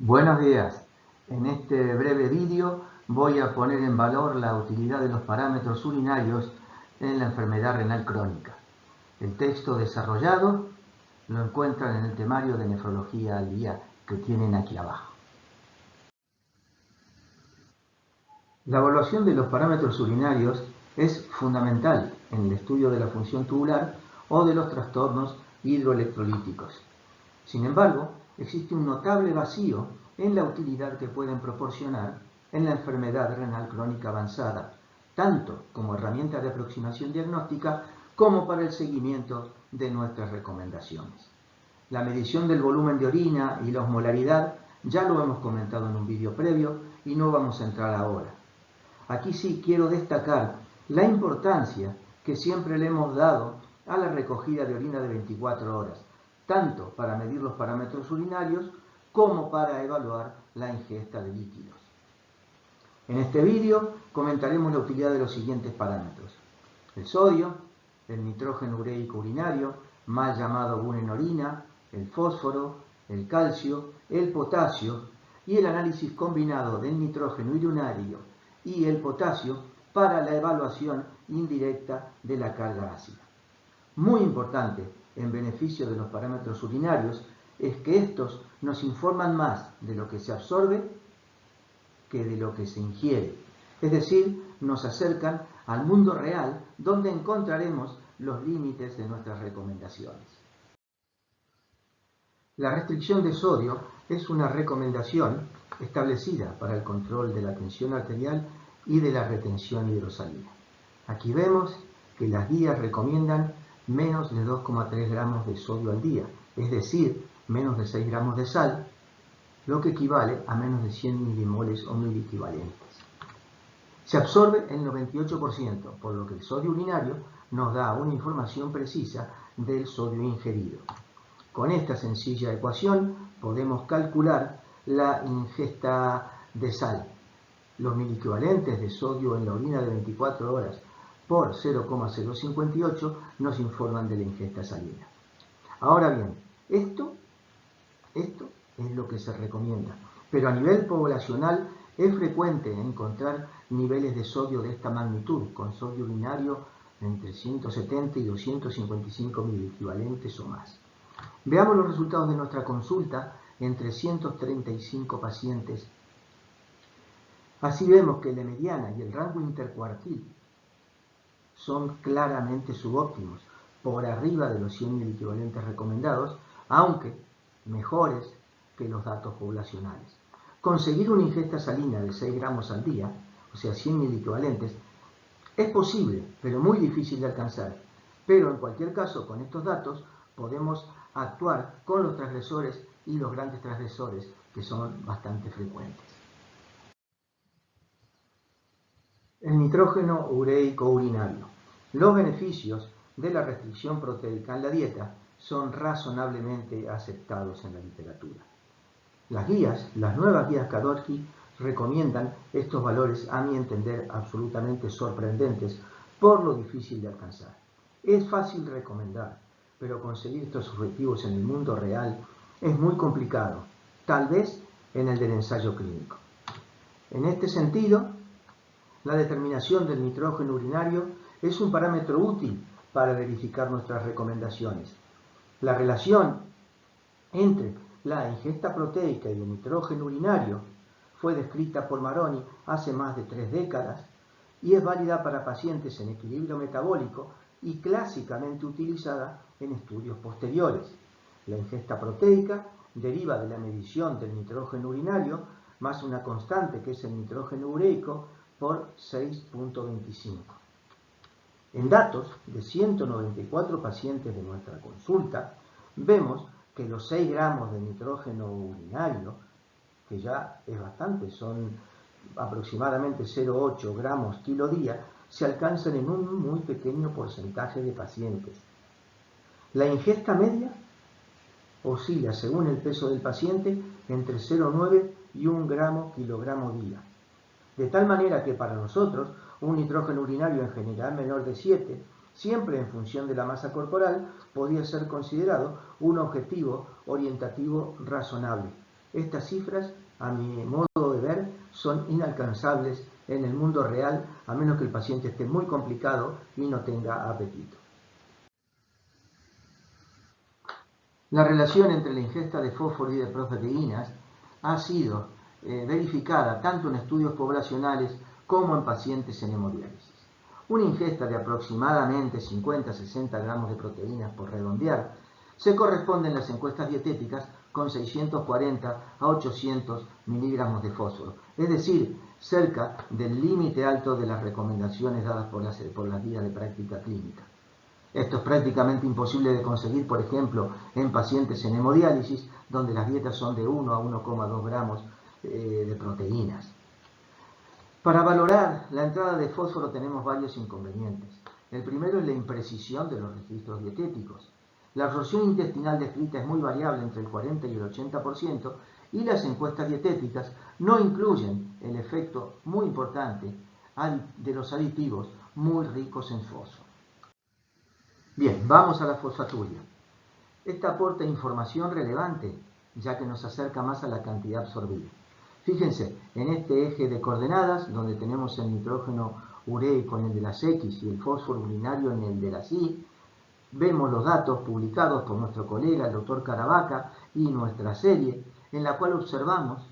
Buenos días. En este breve vídeo voy a poner en valor la utilidad de los parámetros urinarios en la enfermedad renal crónica. El texto desarrollado lo encuentran en el temario de nefrología al día que tienen aquí abajo. La evaluación de los parámetros urinarios es fundamental en el estudio de la función tubular o de los trastornos hidroelectrolíticos. Sin embargo, existe un notable vacío en la utilidad que pueden proporcionar en la enfermedad renal crónica avanzada, tanto como herramienta de aproximación diagnóstica como para el seguimiento de nuestras recomendaciones. La medición del volumen de orina y la osmolaridad ya lo hemos comentado en un vídeo previo y no vamos a entrar ahora. Aquí sí quiero destacar la importancia que siempre le hemos dado a la recogida de orina de 24 horas, tanto para medir los parámetros urinarios como para evaluar la ingesta de líquidos. En este vídeo comentaremos la utilidad de los siguientes parámetros: el sodio, el nitrógeno ureico urinario, mal llamado BUN en orina, el fósforo, el calcio, el potasio y el análisis combinado del nitrógeno urinario y el potasio para la evaluación indirecta de la carga ácida. Muy importante en beneficio de los parámetros urinarios es que estos nos informan más de lo que se absorbe que de lo que se ingiere. Es decir, nos acercan al mundo real donde encontraremos los límites de nuestras recomendaciones. La restricción de sodio es una recomendación establecida para el control de la tensión arterial y de la retención hidrosalina. Aquí vemos que las guías recomiendan menos de 2,3 gramos de sodio al día, es decir, menos de 6 gramos de sal, lo que equivale a menos de 100 milimoles o miliequivalentes. Se absorbe el 98%, por lo que el sodio urinario nos da una información precisa del sodio ingerido. Con esta sencilla ecuación podemos calcular la ingesta de sal. Los miliequivalentes de sodio en la orina de 24 horas por 0,058 nos informan de la ingesta salina. Ahora bien, esto es lo que se recomienda, pero a nivel poblacional es frecuente encontrar niveles de sodio de esta magnitud, con sodio urinario entre 170 y 255 miliequivalentes o más. Veamos los resultados de nuestra consulta en 335 pacientes. Así vemos que la mediana y el rango intercuartil son claramente subóptimos, por arriba de los 100 miliequivalentes recomendados, aunque mejores que los datos poblacionales. Conseguir una ingesta salina de 6 gramos al día, o sea 100 miliequivalentes, es posible, pero muy difícil de alcanzar. Pero en cualquier caso, con estos datos podemos actuar con los transgresores y los grandes transgresores, que son bastante frecuentes. El nitrógeno ureico urinario. Los beneficios de la restricción proteica en la dieta son razonablemente aceptados en la literatura. Las nuevas guías Kadodsky recomiendan estos valores, a mi entender, absolutamente sorprendentes por lo difícil de alcanzar. Es fácil recomendar, pero conseguir estos objetivos en el mundo real es muy complicado, tal vez en el del ensayo clínico. En este sentido, la determinación del nitrógeno urinario es un parámetro útil para verificar nuestras recomendaciones. La relación entre la ingesta proteica y el nitrógeno urinario fue descrita por Maroni hace más de 3 décadas y es válida para pacientes en equilibrio metabólico y clásicamente utilizada en estudios posteriores. La ingesta proteica deriva de la medición del nitrógeno urinario más una constante que es el nitrógeno ureico por 6.25. En datos de 194 pacientes de nuestra consulta, vemos que los 6 gramos de nitrógeno urinario, que ya es bastante, son aproximadamente 0,8 gramos kilo día, se alcanzan en un muy pequeño porcentaje de pacientes. La ingesta media oscila, según el peso del paciente, entre 0,9 y 1 gramo kilogramo día. De tal manera que para nosotros un nitrógeno urinario en general menor de 7, siempre en función de la masa corporal, podría ser considerado un objetivo orientativo razonable. Estas cifras, a mi modo de ver, son inalcanzables en el mundo real, a menos que el paciente esté muy complicado y no tenga apetito. La relación entre la ingesta de fósforo y de proteínas ha sido verificada tanto en estudios poblacionales como en pacientes en hemodiálisis. Una ingesta de aproximadamente 50-60 gramos de proteínas, por redondear, se corresponde en las encuestas dietéticas con 640 a 800 miligramos de fósforo, es decir, cerca del límite alto de las recomendaciones dadas por las guías de práctica clínica. Esto es prácticamente imposible de conseguir, por ejemplo, en pacientes en hemodiálisis, donde las dietas son de 1 a 1,2 gramos de proteínas. Para valorar la entrada de fósforo tenemos varios inconvenientes. El primero es la imprecisión de los registros dietéticos. La absorción intestinal descrita es muy variable entre el 40 y el 80%, y las encuestas dietéticas no incluyen el efecto muy importante de los aditivos muy ricos en fósforo. Bien, vamos a la fosfaturia. Esta aporta información relevante, ya que nos acerca más a la cantidad absorbida. Fíjense, en este eje de coordenadas, donde tenemos el nitrógeno ureico en el de las X y el fósforo urinario en el de las Y, vemos los datos publicados por nuestro colega, el doctor Caravaca, y nuestra serie, en la cual observamos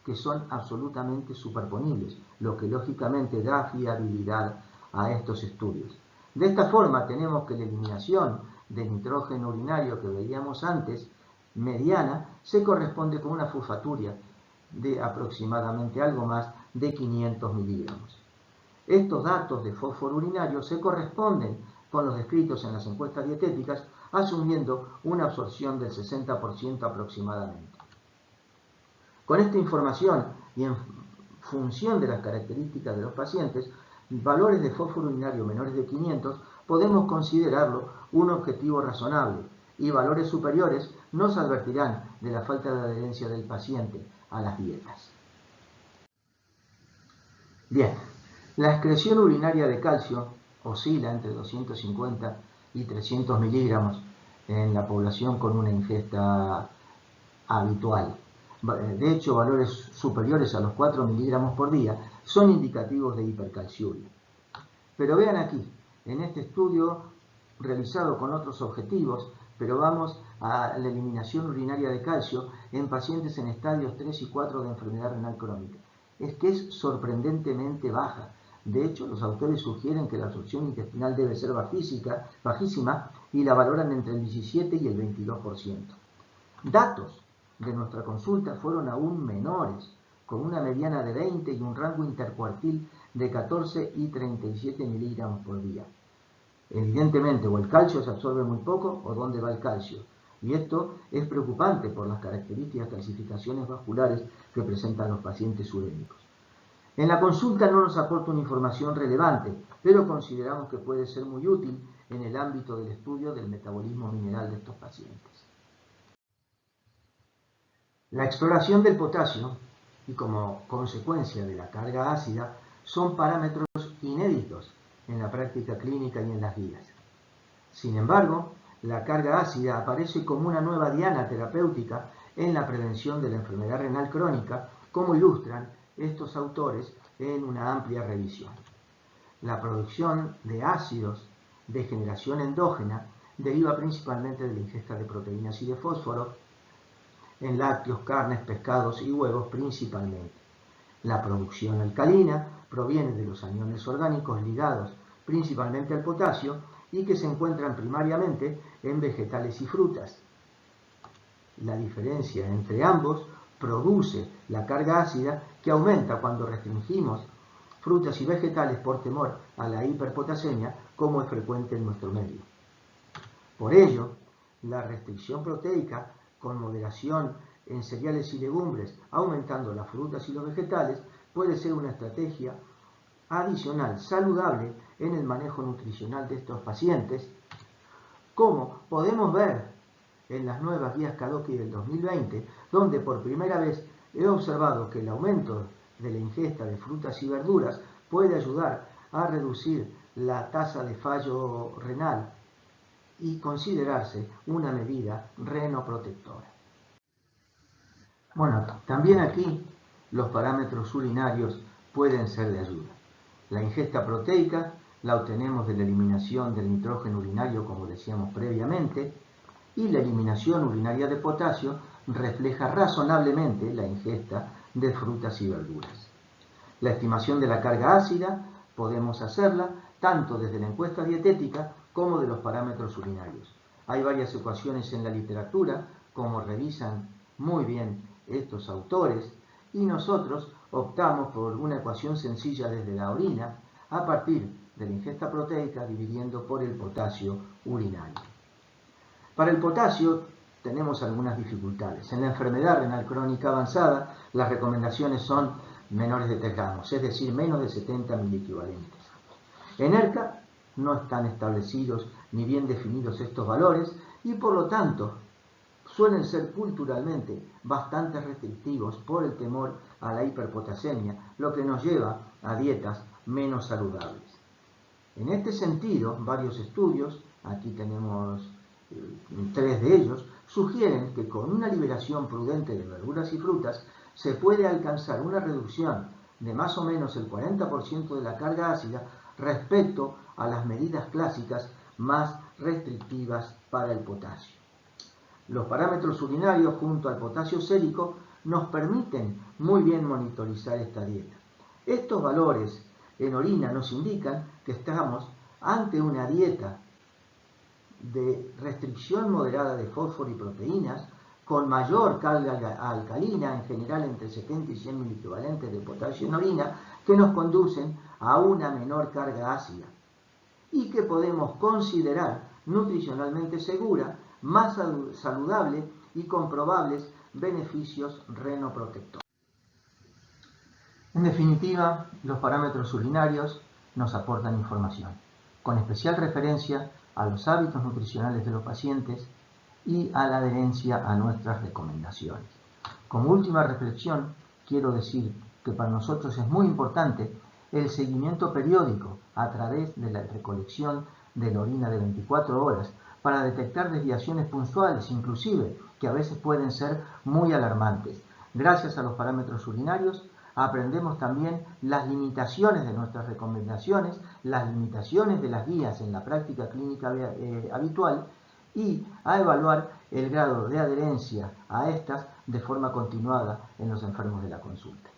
que son absolutamente superponibles, lo que lógicamente da fiabilidad a estos estudios. De esta forma tenemos que la eliminación de nitrógeno urinario que veíamos antes, mediana, se corresponde con una fosfaturia de aproximadamente algo más de 500 miligramos. Estos datos de fósforo urinario se corresponden con los descritos en las encuestas dietéticas, asumiendo una absorción del 60% aproximadamente. Con esta información y en función de las características de los pacientes, valores de fósforo urinario menores de 500 podemos considerarlo un objetivo razonable, y valores superiores nos advertirán de la falta de adherencia del paciente a las dietas. Bien, la excreción urinaria de calcio oscila entre 250 y 300 miligramos en la población con una ingesta habitual. De hecho, valores superiores a los 4 miligramos por día son indicativos de hipercalciuria. Pero vean aquí, en este estudio realizado con otros objetivos, pero vamos a la eliminación urinaria de calcio en pacientes en estadios 3 y 4 de enfermedad renal crónica. Es que es sorprendentemente baja. De hecho, los autores sugieren que la absorción intestinal debe ser bajísima y la valoran entre el 17 y el 22%. Datos de nuestra consulta fueron aún menores, con una mediana de 20 y un rango intercuartil de 14 y 37 miligramos por día. Evidentemente, o el calcio se absorbe muy poco, o dónde va el calcio. Y esto es preocupante por las características calcificaciones vasculares que presentan los pacientes urémicos. En la consulta no nos aporta una información relevante, pero consideramos que puede ser muy útil en el ámbito del estudio del metabolismo mineral de estos pacientes. La exploración del potasio y como consecuencia de la carga ácida son parámetros inéditos en la práctica clínica y en las guías. Sin embargo, la carga ácida aparece como una nueva diana terapéutica en la prevención de la enfermedad renal crónica, como ilustran estos autores en una amplia revisión. La producción de ácidos de generación endógena deriva principalmente de la ingesta de proteínas y de fósforo en lácteos, carnes, pescados y huevos principalmente. La producción alcalina proviene de los aniones orgánicos ligados principalmente al potasio y que se encuentran primariamente en vegetales y frutas. La diferencia entre ambos produce la carga ácida que aumenta cuando restringimos frutas y vegetales por temor a la hiperpotasemia, como es frecuente en nuestro medio. Por ello, la restricción proteica con moderación en cereales y legumbres, aumentando las frutas y los vegetales, puede ser una estrategia adicional saludable en el manejo nutricional de estos pacientes, como podemos ver en las nuevas guías Kadoki del 2020, donde por primera vez he observado que el aumento de la ingesta de frutas y verduras puede ayudar a reducir la tasa de fallo renal y considerarse una medida renoprotectora. Bueno, también aquí los parámetros urinarios pueden ser de ayuda. La ingesta proteica la obtenemos de la eliminación del nitrógeno urinario, como decíamos previamente, y la eliminación urinaria de potasio refleja razonablemente la ingesta de frutas y verduras. La estimación de la carga ácida podemos hacerla tanto desde la encuesta dietética como de los parámetros urinarios. Hay varias ecuaciones en la literatura, como revisan muy bien estos autores, y nosotros optamos por una ecuación sencilla desde la orina a partir de la ingesta proteica dividiendo por el potasio urinario. Para el potasio tenemos algunas dificultades. En la enfermedad renal crónica avanzada, las recomendaciones son menores de 3 gramos, es decir, menos de 70 miliequivalentes. En ERCA no están establecidos ni bien definidos estos valores y por lo tanto suelen ser culturalmente bastante restrictivos por el temor a la hiperpotasemia, lo que nos lleva a dietas menos saludables. En este sentido, varios estudios, aquí tenemos 3 de ellos, sugieren que con una liberación prudente de verduras y frutas se puede alcanzar una reducción de más o menos el 40% de la carga ácida respecto a las medidas clásicas más restrictivas para el potasio. Los parámetros urinarios junto al potasio sérico nos permiten muy bien monitorizar esta dieta. Estos valores en orina nos indican que estamos ante una dieta de restricción moderada de fósforo y proteínas, con mayor carga alcalina, en general entre 70 y 100 miliequivalentes de potasio en orina, que nos conducen a una menor carga ácida y que podemos considerar nutricionalmente segura, más saludable y con probables beneficios renoprotectores. En definitiva, los parámetros urinarios nos aportan información, con especial referencia a los hábitos nutricionales de los pacientes y a la adherencia a nuestras recomendaciones. Como última reflexión, quiero decir que para nosotros es muy importante el seguimiento periódico a través de la recolección de la orina de 24 horas para detectar desviaciones puntuales, inclusive que a veces pueden ser muy alarmantes. Gracias a los parámetros urinarios aprendemos también las limitaciones de nuestras recomendaciones, las limitaciones de las guías en la práctica clínica habitual y a evaluar el grado de adherencia a estas de forma continuada en los enfermos de la consulta.